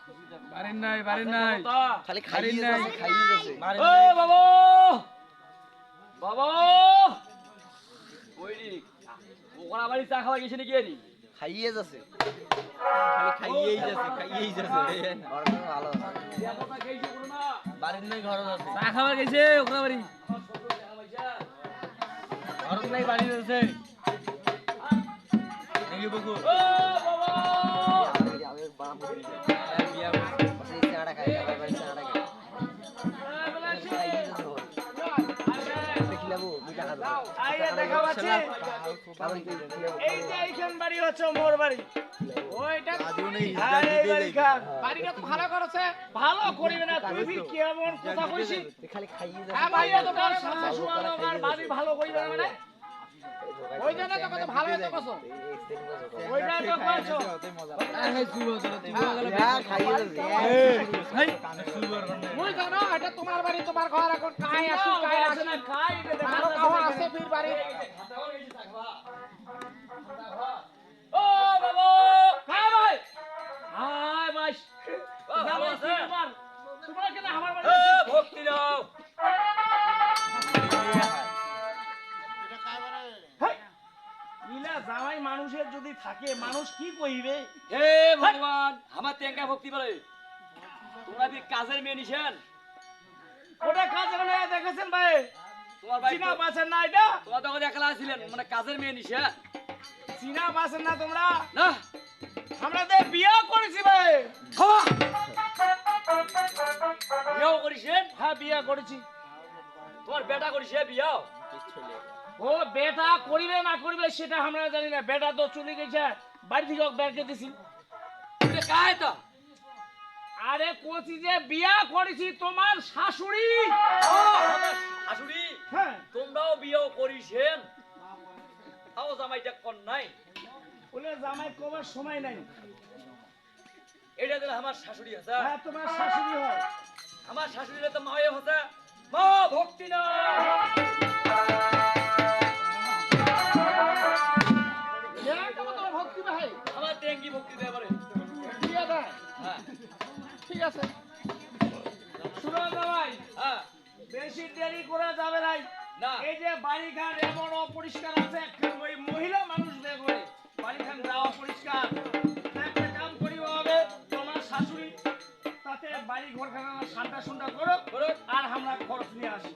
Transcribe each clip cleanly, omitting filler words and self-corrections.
বাড়ির নাই খালি খাইয়ে যাচ্ছে ও বাবা বাবা ওই ওখানে বাড়ি চা খাওয়া গেছে নাকি আনি খাইয়ে যাচ্ছে খালি খাইয়েই যাচ্ছে ওর ভালো বাড়ির নাই ঘর আছে চা খাবার গেছে ওখানে বাড়ি ঘর নাই বাড়ি আছে নাকি বকু ও বাবা আমি বাপ বিয়া বসে চাড়া খাই আমার বাড়ি চাড়া খাই খাইয়ে যাচ্ছে দেখিলাবো মিঠা খাবো আইয়া দেখা পাচ্ছি খাবার কি এই যে এইখান বাড়ি হচ্ছে মোর বাড়ি ওইটা আদিও নেই আর এই বাড়ি খান বাড়িটা তো ভালো করেছে ভালো করিবে না তুই বি কেমন কথা কইছিস খালি খাইয়ে হ্যাঁ যাচ্ছে ভাইয়া তো তোর শাশু আর বাড়ি ভালো কইবে না মানে ওই জন্য তো কত ভালো হতো কসো ওইটা তো কইছো খাইয়ে যাচ্ছে মুই জানো এটা তোমার বাড়ি তোমার ঘর এখন কাই আসু কাই আসে না কাই ভালো খাওয়া আছে বীর বাড়ি ও বাবা হ্যাঁ ভাই হাই বাস ভালো আছে তোমার তোমরা কেন আমার বাড়ি এ ভক্তি দাও ইলা জামাই মানুষের যদি থাকে মানুষ কি কইবে হে ভগবান আমার তেঙ্কা ভক্তি বলে তোমরা কি কাজের মেয়ে নিছেন ওটা কাজ করে দেখেছেন ভাই তোমার ভাই চিনা পাচ্ছেন না এটা তোমরা তখন একলা ছিলেন মানে কাজের মেয়ে নিছেন চিনা পাচ্ছেন না তোমরা না আমরা তো বিয়ে করেছি ভাই খাওয়া বিয়াও করিছেন হ্যাঁ বিয়ে করেছি তোমার বেটা করিছে বিয়াও ও বেটা করিবে না করিবে সেটা আমরা জানি না বেটা তো চলে গেছে বাড়ি থেকে বের করে দিছি এটা কায় তো আরে কোচি যে বিয়ে করেছি তোমার শাশুড়ি শাশুড়ি হ্যাঁ তোমরাও বিয়াও করিছেন তাও জামাইটা কোন নাই বলে জামাই কবার সময় নাই এটা দিলে আমার শাশুড়ি আছে হ্যাঁ তোমার শাশুড়ি হয় আমার শাশুড়িরা তো মায়ে হচ্ছে মা ভক্তি না এরকম তোমার ভক্তি ভাই আমার টেঙ্গি ভক্তি দেয় বলে বিয়ে দেয় হ্যাঁ ঠিক আছে শুনো ভাই হ্যাঁ বেশি দেরি করে যাবে নাই না এই যে বাড়িঘাট এমন অপরিষ্কার আছে ওই মহিলা মানুষ বেগরে বাড়িঘাট যা অপরিষ্কার একটা কাম করিব হবে তোমার শাশুড়ি তাতে বাড়ি ঘরখানা ঠান্ডা সুন্ডা করো করো। আর আমরা খরচ নিয়ে আসি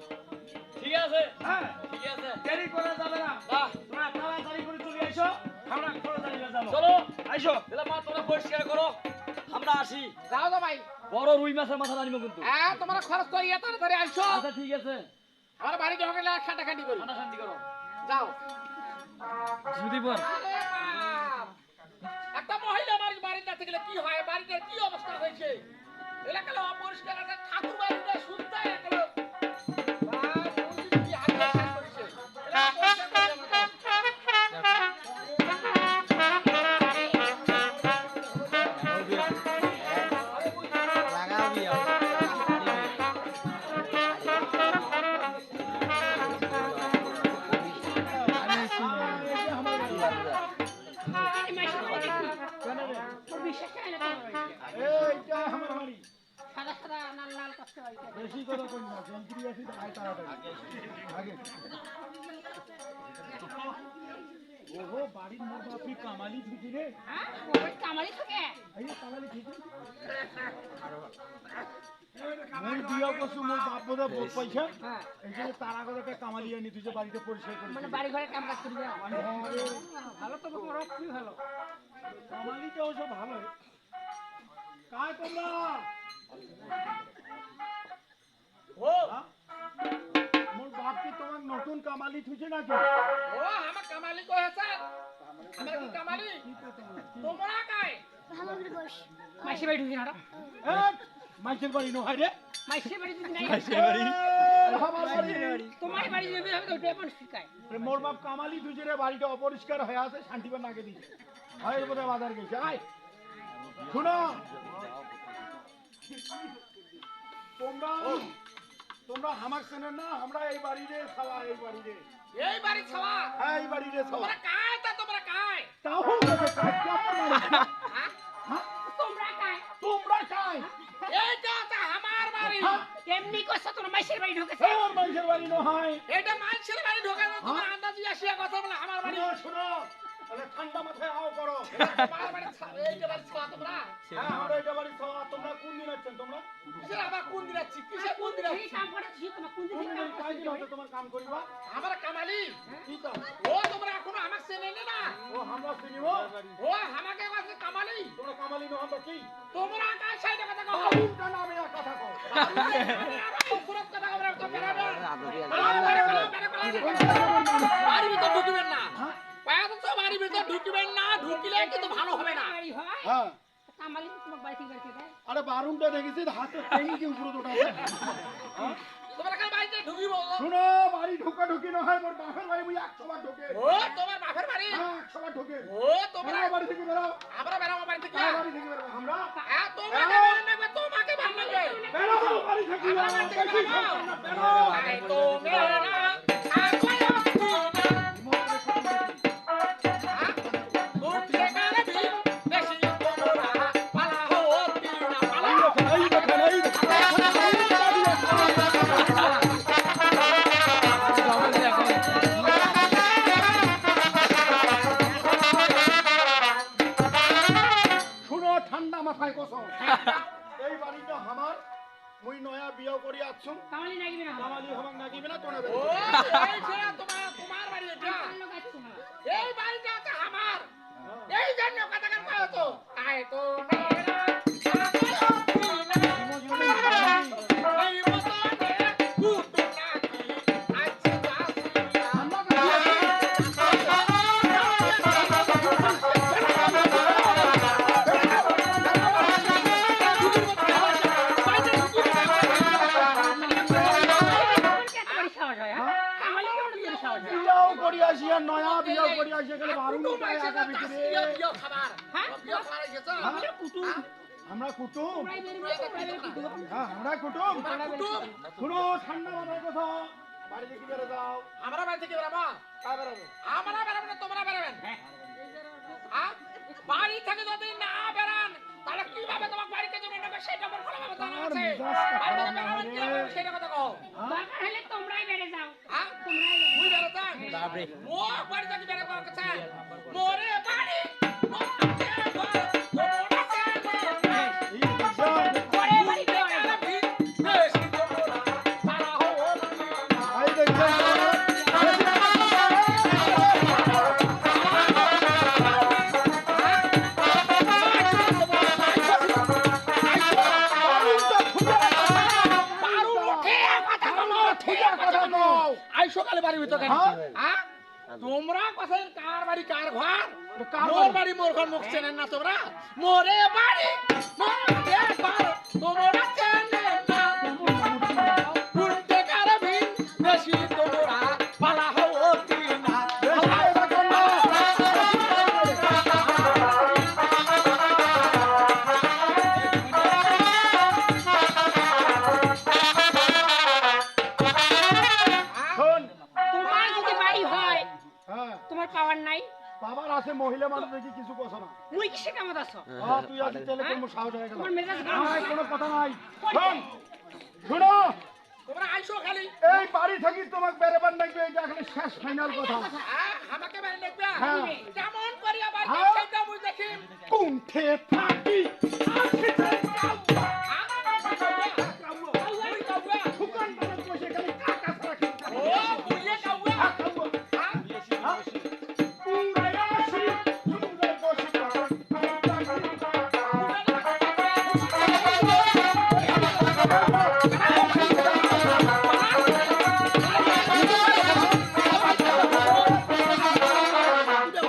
ঠিক আছে হ্যাঁ ঠিক আছে দেরি করে যাবে না না তোমরা তাড়াতাড়ি করে চলে এসো আমরা খরচ নিয়ে যাবো চলো আইসো দিলে মা তোমরা পরিষ্কার করো আমরা আসি যাও তো ভাই বড় রুই মাছের মাথা আনিব কিন্তু হ্যাঁ তোমরা খরচ করিয়া তাড়াতাড়ি আইসো আচ্ছা ঠিক আছে আমার বাড়ি ঢোকলে খাটাখাটি করি ঠান্ডা শান্তি করো যাও যদি পর আরে বাপ! একটা মহিলা বাড়িতে গেলে কি হয় বাড়িতে কি অবস্থা হয়েছে এলাকায় অপরিষ্কার একটা ঠাকুর বাড়িতে শুনতে এগুলো লাগাও বিয়া এইটা আমার বাড়ি সাদা সাদা লাল লাল করতে হয় বেশি কথা কই না যন্ত্রী আছে আয় তাড়াতাড়ি আগে ওহো বাড়ির মোর বাপি কামালি ঠিকি রে হ্যাঁ ওই কামালি থাকে এই কামালি ঠিকি মই দিয়া কসু মোর বাপ বোধা বহুত পয়সা হ্যাঁ এই জন্য তারা করে একটা কামালি আনি তুই যে বাড়িতে পরিষ্কার করিস মানে বাড়ি ঘরে কাম কাজ করবে ভালো তো বড় কি ভালো কামালিটাও সব ভালো কায় তোমরা ও মোর বাপ কি তোমার নতুন কামালি থুইছে নাকি ও আমার কামালি কই আছে আমার কি কামালি তোমরা কাই মাসি বাড়ি ঢুকি না মাইকের বাড়ি নো হাইরে মাসি বাড়ি যদি নাই আমার বাড়ি তোমার বাড়ি যদি হবে তো ওটা মানুষ শিখায় মোর বাপ কামালি থুইছে রে বাড়িটা অপরিষ্কার হয়ে আছে শান্তিবার নাকে দিছে হয় বোধহয় বাজার গেছে আয় শুনো তোমরা তোমরা হামাক চেনেন না আমরা এই বাড়িতে খাওয়া এই বাড়িতে এই বাড়ি ছাওয়া হ্যাঁ এই বাড়িতে খাওয়া তোমরা কাই তা তোমরা কাই তাও বলে কাজ করতে পারে না। হ্যাঁ হ্যাঁ? তোমরা কায় তোমরা কাজ এইটা তো আমার বাড়ি এমনি কইছো তোর মাইশের বাড়ি ঢুকেছে আমার মানুষের বাড়ি নয়। এটা মানুষের বাড়ি ঢোকে না তোমার আন্দাজি আসিয়া কথা বলে আমার বাড়ি শোনো, শোনো, তাহলে ঠান্ডা মাথায় আও করো। আমার বাড়ি এইটা বাড়ি ছোয়া তোমরা হ্যাঁ, আমরা এটা বাড়ি খাওয়া, তোমরা কোন দিন আসছেন তোমরা? কিসের আবার কোন দিন আছি কিসের কোন দিন আছি এই কাম করে তুই তোমার কোন কোন দিন দিন কয়দিন হতে তোমার কাম করিবা? আমার কামালি কি কাম? ও তোমরা এখনো আমাকে চেনে না ও আমরা চিনিব? ও আমাকে কাছে কামালি তোমরা কামালি নহন তো কি? তোমরা কার সাইডে কথা কও কোনটা নামে আর কথা কও? পুরো কথা কও তো বেরাবে কোনটা নামে? বাড়ির ভিতর ঢুকবেন না পায়া তো বাড়ির ভিতর ঢুকবেন না ঢুকলে কিন্তু ভালো হবে না বাড়ি হয় হ্যাঁ, কামালি তোমার বাড়ি থেকে বাড়ি দেয় আরে বারুমটা দেখেছি হাতে টেনে কি উপরে উঠাছে। তোমরা কার বাড়িতে ঢুকিব শুনো, বাড়ি ঢুকা ঢুকি নহয়, মোর বাপের বাড়ি বুঝি 100 বার ঢোকে। ও তোমার বাপের বাড়ি হ্যাঁ, 100 বার ঢোকে। ও তোমরা বেরাও বাড়ি থেকে বেরাও। আমরা বেরাবো বাড়ি থেকে কার বাড়ি থেকে বেরাও? আমরা? হ্যাঁ তোমাকে ভালো লাগবে তোমাকে ভালো লাগবে বেরাও বাড়ি থেকে আমরা বেরাও। বাড়ি থেকে বেশি বেরাবো। কথা না, বেরাও। আই তো মেরা আকোয়া উঠে কারে বি বেশি তোমরা পালা হতি না পালা এই দেখেন, এই দেখেন। শুনো, ঠান্ডা মাথায় কসম, এই বাড়িটা আমার, মুই নয়া বিয়ে করি আসছুম, কামালি নাগিবে না কামালি হবাক নাগিবে না তোনে ও এই ছেড়া তোমার বাড়ি এটা লোক আছে তোমার এই বাড়িটা আছে আমার এই জন্য কথা কার কয় তো আই তো মেরা এই মতো কুটু নাকি আছি বাড়ি সাহস হয় হ্যাঁ কামালি কেমন করে সাহস হয় বিয়াও করি আসি আর নয়া বিয়াও করি আসি, এখানে বারুণ উঠায় আগা ভিতরে। খাবার হ্যাঁ বিয়ে খাবার গেছে আমরা কুটুম আমরা কুটুম, প্রায় বের কুটুম হ্যাঁ আমরা কুটুম। কুটুম শুনো, ঠান্ডা মাথায় কথা, বাড়ি থেকে বেরো যাও। আমরা বাড়ি থেকে বেরাবো কার বেরোবে? আমরা বেরাবো না তোমরা বেরাবেন হ্যাঁ বাড়ি থেকে যদি না বেরান তাহলে কিভাবে তোমাকে বাড়িতে জমি নেবে সেটা আমার ভালোভাবে জানা আমার আছে মেজাজটা বাড়ি থেকে খারাপ বেরাবেন লাগে। কিভাবে সেটা কথা কও দরকার হলে তোমরাই বেড়ে যাও হ্যাঁ তোমরাই মুই বেরোতাম মো বাড়ি থেকে বেরো করার কথা মোরে বাড়ি মোরে বাড়ি তোমরা কেন এই দেখছেন? পরে বাড়ি দেওয়া বেশি তোমরা তারা হো এই দেখছেন? বারু মুখে কথা বলো ঠিক কথা বলো আই সকালে বাড়ির ভিতর কেন হ্যাঁ তোমরা কথা কার বাড়ি কার ঘর মোর বাড়ি মোর ঘর মুখ চেনেন না তোমরা মোরে বাড়ি মোরে ঘর তোমরা চেনেন না উল্টে কার ভিন বেশি তোমরা পালা হতি না শোন, তোমার যদি বাড়ি হয় হ্যাঁ, তোমার পাওয়ার নাই বাবার আছে, মহিলা মানুষ দেখি কিছু কথা না। মুই কিসে কামত আছো তুই আসি তাহলে তোমার সাহস হয়ে গেল। তোমার মেজাজ গরম নাই, কোনো কথা নাই। শোন, শুনো, তোমরা আইসো খালি এই বাড়ি থেকে তোমাকে বেরোবার লাগবে, এটা এখানে শেষ ফাইনাল কথা। আমাকে বাড়ি দেখবে হ্যাঁ। কেমন করিয়া বাড়ি হ্যাঁ। সেটা বুঝ দেখি কুণ্ঠে থাকি দোকান বাজার বসে খালি কাকা ছাড়া কিছু খাই না। খাবো। পুরাই আসি, পুরাই বসে খাবো।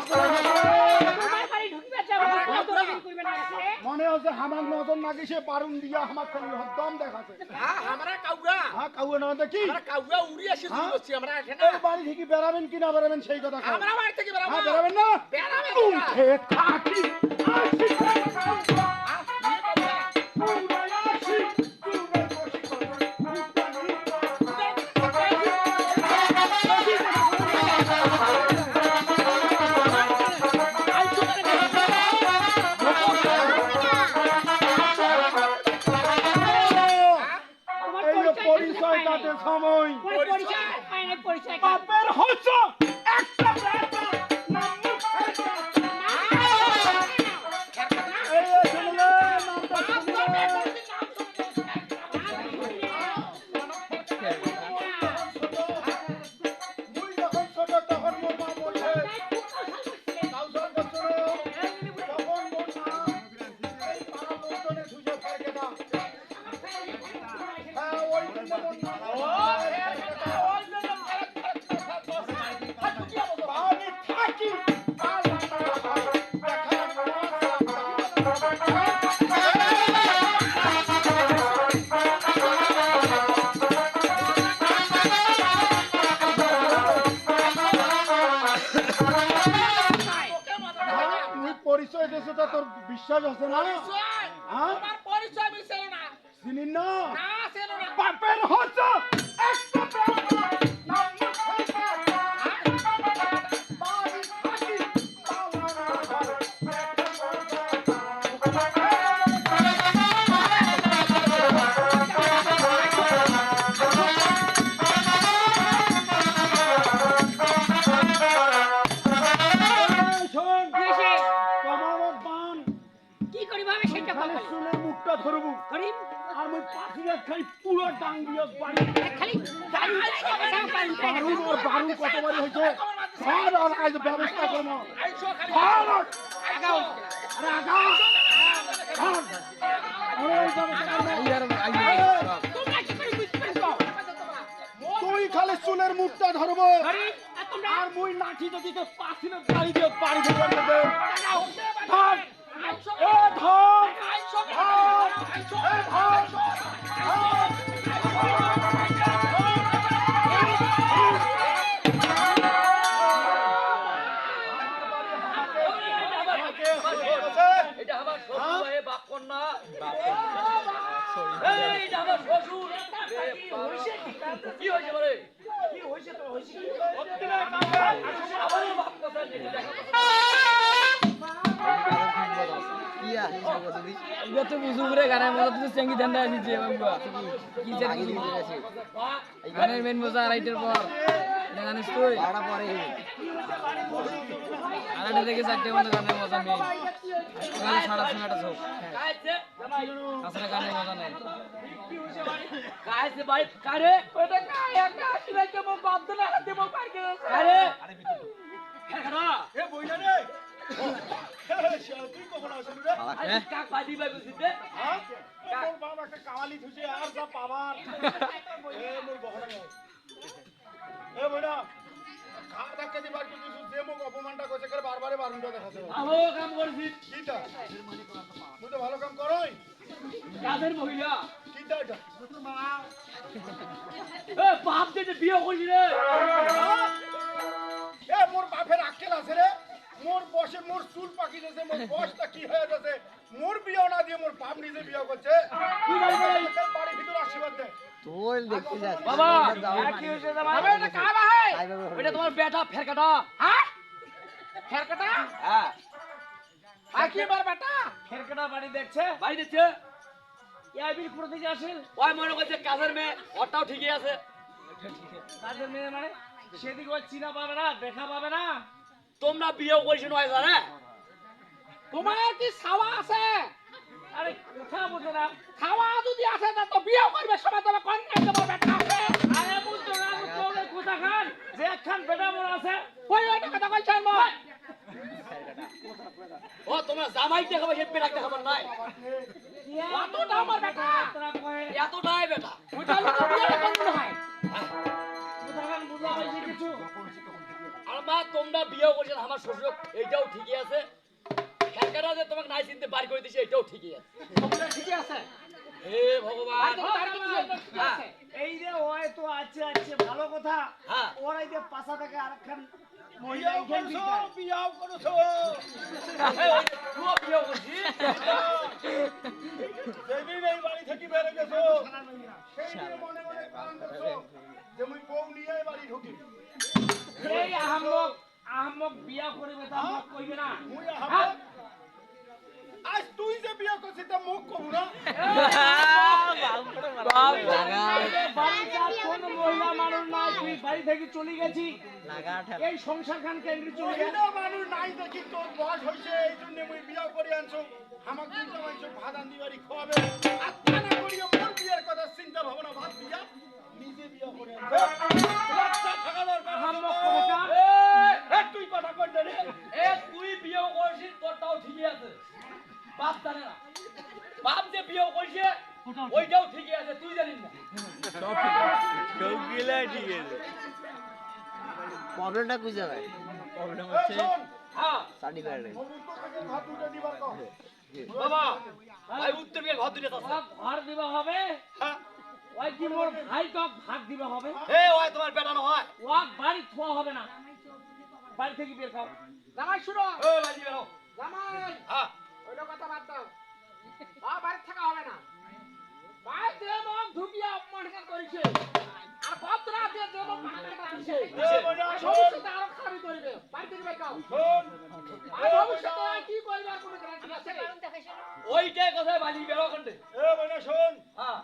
তোমার বাড়ি ঢুকবে যাবো কত দিন করবে না আছে মনে হচ্ছে আমার নজর নাকি সে বারুন দিয়া আমার খালি হদ্দম দেখাচ্ছে। আমরা কাউগা হ্যাঁ, কাউকে না দেখি আমরা কাউগা উড়ি আসি হ্যাঁ? বসছি আমরা এখানে এই বাড়ি থেকে বেরাবেন কি না বেরাবেন সেই কথা খাও। আমরা বাড়ি থেকে বেরাবো হ্যাঁ, বেরাবেন না? বেরাবেন কুণ্ঠে থাকি আসি, পুরাই আসি, পুরাই বসে খাবো। আইসো কথা মই পরিচয় পাই না পরিচয় বাপের হইছ একটা বেটা নাম এই শুনলে নামটা শুনলে মুই যখন ছোট তখন মোর মা বলছে কাউসার বছর তখন মোর মা এই পাড়া লোকজনে ধুজে ফেরকে দাও হ্যাঁ ওই জন্য মোর মা আমি থাকি তুই পরিচয় দিয়েছে তো তোর বিশ্বাস আছে না হ্যাঁ আমার পরিচয় মিশে না চিনি না না চেনো না বাপের হচ্ছ একটা বেটা নাম বাড়ি থাকি শোন দেশে তোমার বান কি করি ভাবে সেটা খালি কথা শুনে মুখটা ধরবো করি আর মই পাখিটা খালি পুরো ডাং দিয়ে বাড়ি খালি দারুণ বারুন আর বারুন কতবারই হয়েছে ধর আর আজ ব্যবস্থা করবো আইছো খালি ধর আগাও আরে আগাও ধর আরে এই ব্যবস্থা করবো। তোমরা কি করে বুঝতে পারছো তুই খালি চুলের মুখটা ধরবো করি আর তোমরা আর মুই লাঠি যদি কে পাখিনে বাড়ি দিয়ে বাড়ি দিয়ে ধর ধর এ ধর এটা আমার শ্বশুর ভাই বাপ কন্যা এইটা আমার শ্বশুর কি হয়েছে বলে আমারও বাপ কথা নেই, দেখা কথা। এটা তো বুঝু করে গানের মজা তো চেঙ্গি ধান্দা আসিছে বাবা কি জানি গানের মেন মজা রাইটের পর এটা জানিস তুই আড়াইটা থেকে চারটে মতো গানের মজা নেই সাড়া সাড়াটা ঝোঁক কাছে আসলে গানের মজা নেই কাছে ভাই কারে ওটা কায় একটা আসলে কেমন বাধ্য না হাতে মো পার করে কারে খেখরা এ বইলা রে তুই কখন আসলি রে আরে কাক বাদি ভাই বুঝিতে হ্যাঁ তোর বাপ একটা কাওয়ালি ধুছে আর যা পাবার এ মোর বহরা এ বইনা খাওয়া ধাক্কা দিবার কিছু যে মোক অপমানটা করছে করে বারবারে বারুনটা দেখাছে ভালো কাম করছিস কিটা তুই তো ভালো কাম করই কাদের মহিলা কিটা এটা এ বাপ যে বিয়ে করছিস রে এ মোর বাপের আক্কেল আছে রে মোর বসে মোর চুল পাকি যাচ্ছে মোর বসটা কি হয়ে যাচ্ছে মোর বিয়ে না দিয়ে মোর বাপ নিজে বিয়ে করছে কি বলছিস বাড়ি ভিতর আশীর্বাদ দে বাবা কি হইছে জামাই আবে এটা কাবা হে এটা তোমার বেটা ফেরকাটা হ্যাঁ হেরকাটা হ্যাঁ আর কি বার বেটা ফেরকেটা বাড়ি দেখছে ভাই দিচ্ছে ইয়াবির কোথা থেকে আসেন ওই মনে করছে কাজের মেয়ে ওটাও ঠিকই আছে কাজের মেয়ে মানে সেদিকে ওই চিনা পাবে না দেখা পাবে না তোমরা বিয়েও করেছো নয় জানে তোমার কি ছাওয়া আছে আরে কথা বুঝে না ছাওয়া যদি আছে তা তো বিয়ে করবে সময় তবে কন্যা দেবো বেটা আছে আরে বুঝতো না তোদের কথা খান যে একখান বেটা মোর আছে ওই ওইটা কথা কইছেন মো ও তোমরা জামাই দেখাবে সে পেটাক দেখাবার নাই কতটা আমার বেটা তোরা কয় এতটাই বেটা ওইটা তো বিয়ে করতে হয় কথা খান বুঝা হয়েছে কিছু আর মা তোমরা বিয়েও করেছেন আমার শ্বশুর এইটাও ঠিকই আছে ফেরকাটা যে তোমাকে নাই চিনতে বাড়ি করে দিছে এটাও ঠিকই আছে তোমরা ঠিকই আছে হে ভগবান তার কি ঠিক আছে এই যে ওই তো আছে আছে ভালো কথা হ্যাঁ ওরাই যে পাশা থেকে আরেকখান মহিলা এখান বিয়াও করছো তুইও বিয়েও করছিস যেদিন এই বাড়ি থেকে বেরে গেছো সেই দিন মনে মনে প্ল্যান করছো যে মুই বউ নিয়ে এই বাড়ি ঢুকি এই আহমক বিয়া করবে তা আমাকে কইবে না মুই আহাম আজ তুই যে বিয়া করছিস তা মুখ কবু না বাপ বাড়ি যা কোন মহিলা মানুষ নাই, তুই বাড়ি থেকে চলে গেছি, লাগা ঠেলা এই সংসার খান কেন্দ্রে চলে গেছি। মহিলা মানুষ নাই দেখি তোর বয়স হয়েছে এই জন্য মুই বিয়া করে আনছো আমাকে দুইটা মানুষ ভাত আন্দি বাড়ি খাওয়াবে আর তা না করিও মোর বিয়ের কথা চিন্তা ভাবনা ভাত দিয়া নিজে বিয়া করে আনছো লজ্জা থাকা দরকার হাম্মক কথা। তুই কথা কই না রে এ তুই বিয়ে করছিস তোরটাও ঠিকই আছে বাপ জানে না বাপ যে বিয়ে করছে ওইটাও ঠিকই আছে তুই জানিস না প্রবলেমটা বুঝা যায় প্রবলেম হচ্ছে শোন হ্যাঁ সার্টিফিকেট মনুষ্য থেকে ভাত দুটো দিবার কও বাবা ভাই উত্তর বিয়ে ঘর দিলে আছে ওয়াক ঘর দিবা হবে, হ্যাঁ ওই কি মোর ভাই তো ভাগ দিবা হবে, এ ওই তোমার বেটানো হয় ওয়াক বাড়ি থোয়া হবে না, বাড়ি থেকে বের খাও। জামাই শুনো, ও ভাই দিবে নাও জামাই হ্যাঁ ওইটা কথা বাদ দাও, বাড়ি থাকা হবে না, বাড়িতে মন ঢুকিয়া অপমান করেছে আর ভদ্রা দিয়ে দেব ভাঙা দিছে, ভবিষ্যতে আরো খারাপই করবে, বাড়ি থেকে বের খাও। শোন আর ভবিষ্যতে আর কি করবে আর কোনো গ্যারান্টি আছে? ওইটাই কথা বালি বেরো কন্টে এ বনে শোন হ্যাঁ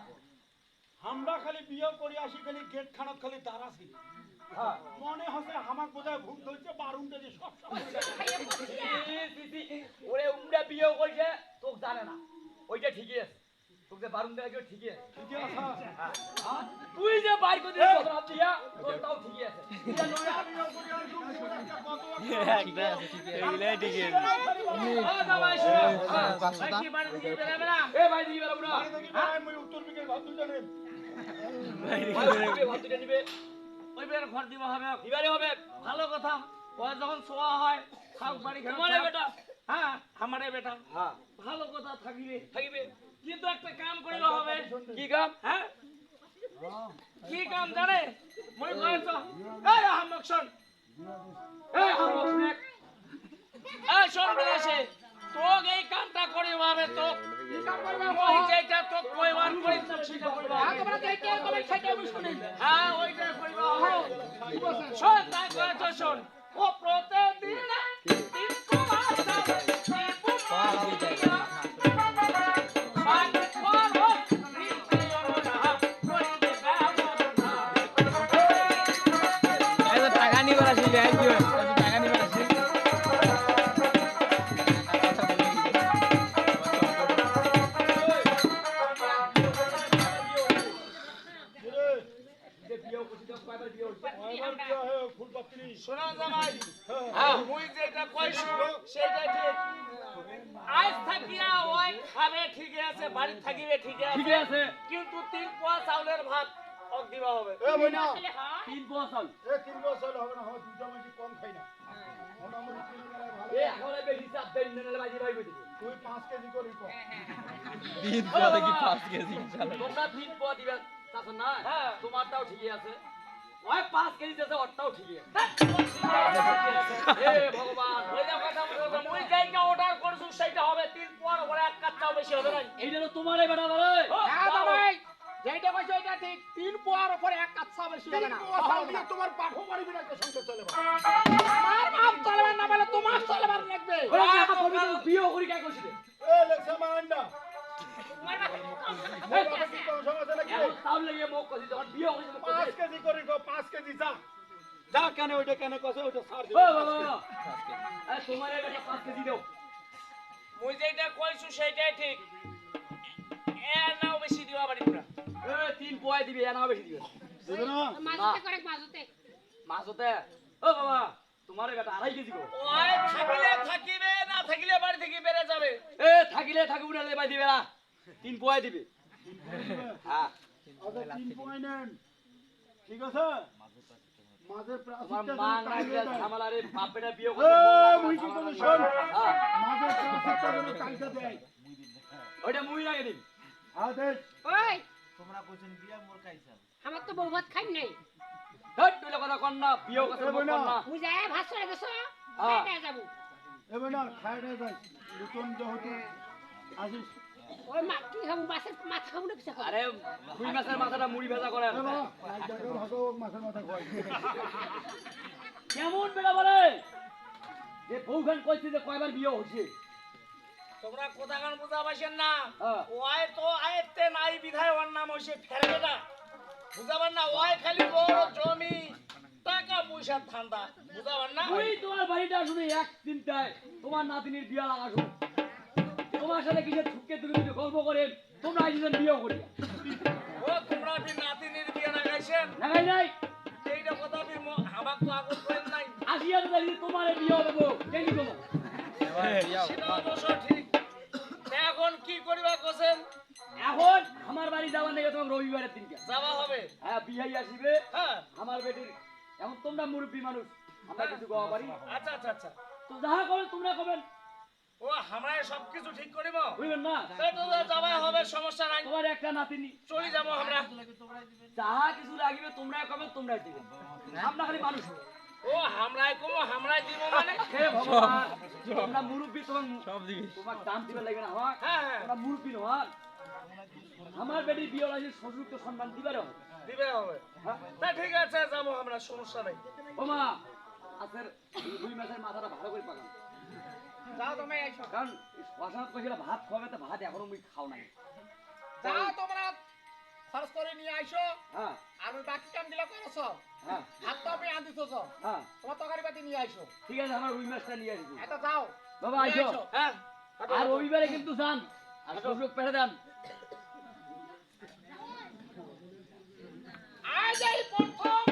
আমরা খালি বিয়ে করে আসি খালি গেট খানত খালি দাঁড়াছি হ্যাঁ মনে হচ্ছে আমার বোধহয় ভুল ধরছে বারুনটা যে সব সময় ওরে উমরা বিয়ে করছে তোকে জানে না ওইটা ঠিকই আছে তোকে যে বারুন দেওয়া ঠিকই আছে ঠিক আছে তুই যে বাইর করে দিস কথা দিয়া তোরটাও ঠিকই আছে হ্যাঁ জামাই শুনো ভাই কি বাড়ি থেকে বেরাবে না? এ ভাই দিবি বেরো না উত্তর দিকে ভাত দুটো নেন ভাত দিতে নিবে ওই বের ঘর দিবা হবে, দিবারে হবে ভালো কথা। ও যখন শোয়া হয় খাও বাড়ি খাও, তোমারে বেটা হ্যাঁ আমারে বেটা, হ্যাঁ ভালো কথা থাকিবে, থাকিবে কিন্তু একটা কাম করিবা হবে। কি কাম হ্যাঁ কি কাম জানে মনে করেছ? এই আহমদ শোন, এই হামো শুনে এই শোন বিদেশে তোক এই কামটা করিবা হবে, তো কি কাম করিবা ওই যেটা তো কইবার করিস না সেটা করিবা, তোমরা যেটা কবে সেটা বুঝুনি, হ্যাঁ ওইটা করিবা হবে। শোন তাই করেছ, শোন ও প্রতিদিন তিন কুমার টাকা নিবার আসি টাকা নিবার আসি ফুল পাত্রী শোনা জামাই, মুই যেটা কইছি সেটা ঠিক, আজ থাকিয়া ওই খাবে ঠিক আছে, বাড়ি থাকিবে ঠিক আছে, ঠিক আছে কিন্তু 3 পোয়া চাউলের ভাত অক দিবা হবে। এ বইনা 3 বছর এ 3 বছর হবে না হয় দুটো মাঝে কম খাই না মোটামুটি 3 বেলায় ভালো এ এখন বেশি চাপ দেন নেলে বাজি ভাই কইতে তুই 5 কেজি করে কম তোমরা 3 পোয়া দিবে তাছাড়া না হ্যাঁ। তোমারটাও ঠিকই আছে ওই 5 কেজি আছে ওরটাও ঠিকই আছে এ ভগবান ওই যে কথা বলছো, মুই যেটা অর্ডার করছু সেটা হবে 3 পোয়ার উপরে এক কাচ্চাও বেশি হবে না। এইটা তো তোমারই বেটা বলে হ্যাঁ জামাই, যেটা কইছো এটা ঠিক, 3 পোয়ার উপরে এক কাচ্চা বেশি হবে না। তোমার পাখো মারিবি না সংসার চলে আমার বাপ চলবে না বলে তোমার চলবার লাগবে। বিয়ে করি কাই করছিস এ লেখা মান না তাহলে লাগিয়ে মুখ করছিস যখন বিয়ে করিস 5 কেজি করে কো 5 কেজি যা যা কেন ওইটা কেন কসে ওইটা ছাড় দে ও বাবা আরে তোমার বেটা 5 কেজি দাও মুই যেটা কইছু সেটাই ঠিক, এর নাও বেশি দিবা বাড়ি পুরা। এ 3 পোয়া দিবি এনা বেশি দিবে দেবে না মাঝতে করে মাঝতে মাছ হতে ও বাবা তোমার বেটা 2.5 কেজি গো ওই থাকিলে থাকিবে, না থাকিলে বাড়ি থেকে বেড়ে যাবে। এ থাকিলে থাকবো না লেবাই দিবে না 3 পোয়া দিবে হ্যাঁ আচ্ছা 3 পয়েন্ট নেন ঠিক আছে মাঝের তোমার প্রাসিকটা মা না গিয়ে ঝামেলা রে বাপ বেটা বিয়ে এ করছে মুই কি করে শোন হ্যাঁ মাঝের প্রাসিকটা যেন কালকে দেয় ওইটা মুই লাগে দিবি আদেশ ওই আমার তো বউ ভাত খাই নাই, হট তুই কথা কর না বিয়ে কথা কর না বুঝায় ভাত চলে গেছো, হ্যাঁ। খাই যাবো। এবার না খায় না যাই নতুন যেহেতু আসিস ওই মা কি খাবো, মাছের মাথা খাবো না কিছু খাবো। আরে রুই মাছের মাথাটা মুড়ি ভাজা করে এ বাবা কালকে ভাগো মাছের মাথা খাওয়াই কেমন বেটা বলে যে বউখান কইছে যে কয়বার বিয়ে হইছে তোমরা কোথাকার বুঝা পাইছেন না, হ্যাঁ। ওই তো আয়ত্তে নাই বিধায় ওর নাম হইছে ফেরবেটা। বুঝাবার না ওই খালি বড় জমি টাকা পয়সার ধান্দা বুঝাবার না তুই তোমার বাড়িটা শুনে এক চিন্তায় তোমার নাতিনির বিয়া লাগাছো তোমার সাথে কিসের ছুটকে তুমি যদি গল্প করে তোমরা আইসেন বিয়ে করি ও তোমরা বি নাতিনির বিয়ে না গাইছেন দেখাই নাই এইটা কথা বি আমাক তো আগত করেন নাই আসিয়া তো দেখি তোমার বিয়ে দেবো কেনি দেবো সেটা অবশ্য ঠিক এখন কি করিবা কোছেন এখন আমার বাড়ি যাওয়ার নেই তোমার রবিবারের দিনকে যাওয়া হবে হ্যাঁ বিয়াই আসিবে হ্যাঁ আমার বেটির এখন তোমরা মুরব্বী মানুষ আমরা কিছু গাওয়া পারি আচ্ছা আচ্ছা আচ্ছা তো যাহা করবেন তোমরা করবেন ও আমরা সবকিছু ঠিক করিব বুঝবেন না তাই তো যাওয়া হবে সমস্যা নাই তোমার একটা নাতিনি চলে যাবো আমরা যাহা কিছু লাগিবে তোমরা করবেন তোমরাই দিবেন আমরা খালি মানুষ ও আমরাই কমো আমরাই দিব মানে হে ভগবান তোমরা মুরব্বী তোমার সব দিবি তোমার দাম দিবে লাগবে না আমার হ্যাঁ হ্যাঁ তোমরা মুরব্বী নয় আমার বেটির বিয়ে হলে শ্বশুরকে সম্মান দিবার হবে দিবে হবে হ্যাঁ তা ঠিক আছে যাবো আমরা সমস্যা নাই ও মা আজকের এই 2 মাসের মাথাটা ভালো করে পাকান যাও তুমি আইসো কারণ শ্মশানত কইছিল ভাত খাবে তো ভাত এখনো মুই খাও নাই যাও তোমরা খরচ করে নিয়ে আইসো হ্যাঁ আর ওই বাকি কামগুলো করছো হ্যাঁ ভাত তো আমি আনতেছো হ্যাঁ তোমার তরকারি পাতি নিয়ে আইসো ঠিক আছে আমার 2 মাসটা নিয়ে আসবি এটা যাও বাবা আইসো হ্যাঁ আর রবিবারে কিন্তু যান আর শ্বশুর পেড়ে দেন আজ এই প্রথম